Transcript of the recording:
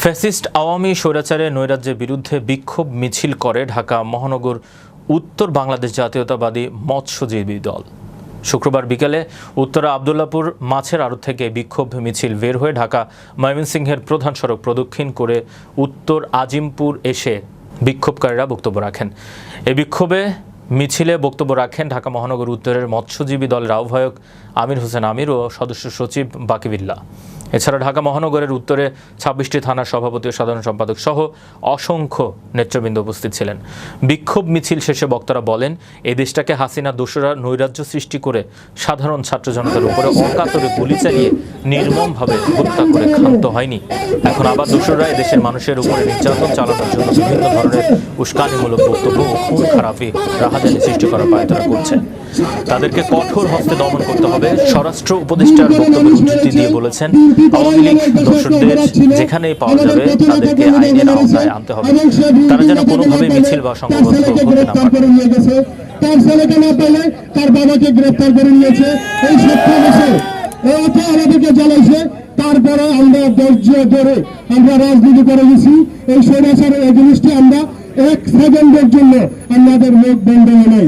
Fascist Awami স্বৈরাচারের নৈরাজ্যের বিরুদ্ধে বিক্ষোভ মিছিল করে ঢাকা মহানগর উত্তর বাংলাদেশ জাতীয়তাবাদী মৎস্যজীবী দল। শুক্রবার বিকেলে উত্তরা আবদুল্লাপুর মাছের আড়ত থেকে বিক্ষোভ মিছিল বের হয়ে ঢাকা ময়মনসিংহের প্রধান সড়ক প্রদক্ষিণ করে উত্তর আজিমপুর এসে বিক্ষোভকারীরা বক্তব্য রাখেন। এই বিক্ষোভে মিছিলে বক্তব্য রাখেন ঢাকা মহানগর উত্তরের মৎস্যজীবী দলের আহ্বায়ক আমির হোসেন আমির ও সদস্য সচিব বাকিবিল্লাহ। এছাড়া ঢাকা মহানগরের উত্তরে ২৬টি থানার সভাপতি ও সাধারণ সম্পাদক সহ অসংখ্য নেতৃবৃন্দ উপস্থিত ছিলেন। বিক্ষোভ মিছিল শেষে বক্তারা বলেন, এই দেশটাকে হাসিনা দোসরা নৈরাজ্য সৃষ্টি করে সাধারণ ছাত্র জনতার উপরে অকাতরে গুলি চালিয়ে নির্মমভাবে হত্যা করে ক্ষান্ত হয়নি। এখন আবার দোসররা এদেশের মানুষের উপরে নির্যাতন চালানোর জন্য বিভিন্ন ধরনের উস্কানিমূলক বক্তব্য ও খুন খারাপি রাহাজানি সৃষ্টি করার পায়তারা করছে। তাদেরকে কঠোর হস্তে দমন করতে হবে। স্বরাষ্ট্র উপদেষ্টার বক্তব্যের উদ্ধৃতি দিয়ে বলেছেন, আওয়ামী লীগ দোসরদের যেখানেই পাওয়া যাবে তাদেরকে আইনের আওতায় আনতে হবে। তারা যেন কোনোভাবে মিছিল বা সংঘবদ্ধ হতে না পারে। তার ছেলেকে না পেলে তার বাবাকে গ্রেফতার করে নিয়েছে। এই 70 বছর আমাদেরকে জ্বালাইছে, তারপরে আমরা ধৈর্য ধরে আমরা রাজনীতি করে গেছি। এই স্বৈরাচারের এই জিনিসটি আমরা 1 সেকেন্ডের জন্য আমাদের মুখ বন্ধ হয় নাই।